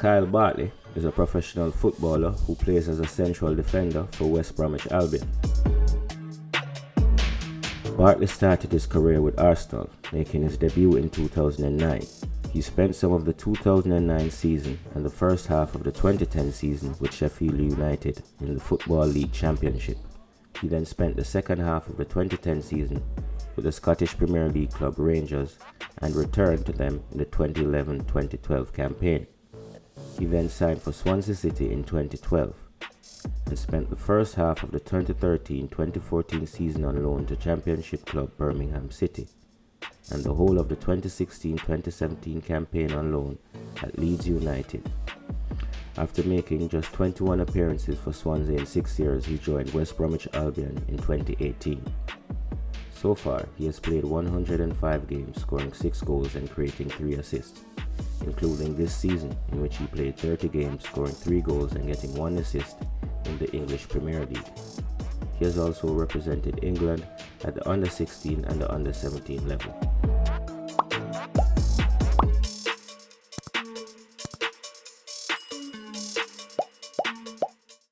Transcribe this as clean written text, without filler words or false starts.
Kyle Bartley is a professional footballer who plays as a central defender for West Bromwich Albion. Bartley started his career with Arsenal, making his debut in 2009. He spent some of the 2009 season and the first half of the 2010 season with Sheffield United in the Football League Championship. He then spent the second half of the 2010 season with the Scottish Premier League club Rangers and returned to them in the 2011-2012 campaign. He then signed for Swansea City in 2012 and spent the first half of the 2013-2014 season on loan to Championship club Birmingham City and the whole of the 2016-2017 campaign on loan at Leeds United. After making just 21 appearances for Swansea in 6 years, he joined West Bromwich Albion in 2018. So far, he has played 105 games, scoring 6 goals and creating 3 assists, including this season in which he played 30 games, scoring 3 goals and getting 1 assist in the English Premier League. He has also represented England at the under-16 and the under-17 level.